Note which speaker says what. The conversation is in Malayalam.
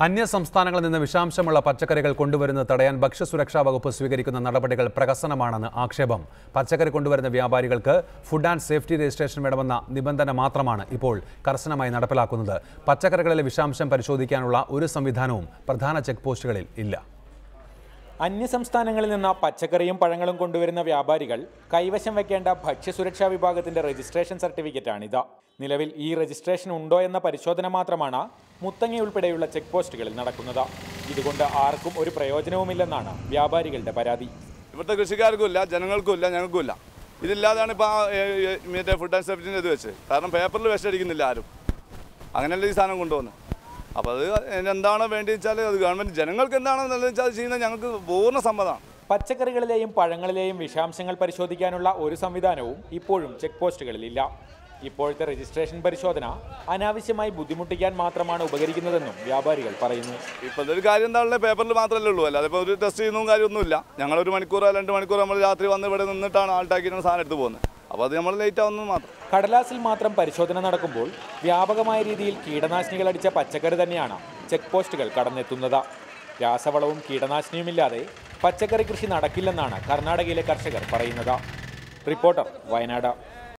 Speaker 1: അന്യ സംസ്ഥാനങ്ങളിൽ നിന്ന് വിഷാംശമുള്ള പച്ചക്കറികൾ കൊണ്ടുവരുന്നത് തടയാൻ ഭക്ഷ്യസുരക്ഷാ വകുപ്പ് സ്വീകരിക്കുന്ന നടപടികൾ പ്രഹസനമാണെന്ന് ആക്ഷേപം. പച്ചക്കറി കൊണ്ടുവരുന്ന വ്യാപാരികൾക്ക് ഫുഡ് ആൻഡ് സേഫ്റ്റി രജിസ്ട്രേഷൻ വേണമെന്ന നിബന്ധന മാത്രമാണ് ഇപ്പോൾ കർശനമായി നടപ്പിലാക്കുന്നത്. പച്ചക്കറികളിലെ വിഷാംശം പരിശോധിക്കാനുള്ള ഒരു സംവിധാനവും പ്രധാന ചെക്ക് പോസ്റ്റുകളിൽ ഇല്ല.
Speaker 2: അന്യസംസ്ഥാനങ്ങളിൽ നിന്ന് പച്ചക്കറിയും പഴങ്ങളും കൊണ്ടുവരുന്ന വ്യാപാരികൾ കൈവശം വയ്ക്കേണ്ട ഭക്ഷ്യസുരക്ഷാ വിഭാഗത്തിന്റെ രജിസ്ട്രേഷൻ സർട്ടിഫിക്കറ്റാണിത്. നിലവിൽ ഈ രജിസ്ട്രേഷൻ ഉണ്ടോ എന്ന പരിശോധന മാത്രമാണ് മുത്തങ്ങ ഉൾപ്പെടെയുള്ള ചെക്ക് പോസ്റ്റുകളിൽ നടക്കുന്നത്. ഇതുകൊണ്ട് ആർക്കും ഒരു പ്രയോജനവുമില്ലെന്നാണ് വ്യാപാരികളുടെ പരാതി.
Speaker 3: ഇവിടുത്തെ കൃഷിക്കാർക്കുമില്ല, ജനങ്ങൾക്കുമില്ല, ഞങ്ങൾക്കുമില്ല. ഇതില്ലാതാണ് ഇപ്പോൾ മറ്റേ ഫുഡ് ആൻഡ് സേഫ്റ്റിൻ്റെ ഇത് വെച്ച്. കാരണം പേപ്പറിൽ വിഷമടിക്കുന്നില്ല ആരും. അങ്ങനെയല്ല ഈ സാധനം കൊണ്ടുവന്ന്. അപ്പോൾ അത് എന്താണ് വേണ്ടി വെച്ചാൽ അത് ഗവൺമെൻറ് ജനങ്ങൾക്ക് എന്താണോ നല്ലതെന്ന് വെച്ചാൽ ചെയ്യുന്നത് ഞങ്ങൾക്ക് പൂർണ്ണ സമ്മതമാണ്.
Speaker 2: പച്ചക്കറികളിലെയും പഴങ്ങളിലെയും വിഷാംശങ്ങൾ പരിശോധിക്കാനുള്ള ഒരു സംവിധാനവും ഇപ്പോഴും ചെക്ക് പോസ്റ്റുകളിലില്ല. ഇപ്പോഴത്തെ രജിസ്ട്രേഷൻ പരിശോധന അനാവശ്യമായി ബുദ്ധിമുട്ടിക്കാൻ മാത്രമാണ് ഉപകരിക്കുന്നതെന്നും വ്യാപാരികൾ പറയുന്നു.
Speaker 3: ഇപ്പോൾ ഒരു കാര്യം എന്താണല്ലേ, പേപ്പറിൽ മാത്രമല്ലേ ഉള്ളൂ, അല്ലാതെ ഇപ്പോൾ ഒരു ടെസ്റ്റ് ചെയ്യുന്നതും കാര്യമൊന്നുമില്ല. ഞങ്ങളൊരു മണിക്കൂറോ 2 മണിക്കൂറോ നമ്മൾ രാത്രി വന്ന് ഇവിടെ നിന്നിട്ടാണ് ആൾട്ടാക്കിയിട്ട് സാധനം എടുത്ത് പോകുന്നത്. അപ്പോൾ അത് നമ്മൾ ലേറ്റ് ആവുന്നത് മാത്രം.
Speaker 2: കടലാസിൽ മാത്രം പരിശോധന നടക്കുമ്പോൾ വ്യാപകമായ രീതിയിൽ കീടനാശിനികൾ അടിച്ച പച്ചക്കറി തന്നെയാണ് ചെക്ക് പോസ്റ്റുകൾ കടന്നെത്തുന്നത്. രാസവളവും കീടനാശിനിയുമില്ലാതെ പച്ചക്കറി കൃഷി നടക്കില്ലെന്നാണ് കർണാടകയിലെ കർഷകർ പറയുന്നത്. റിപ്പോർട്ടർ, വയനാട്.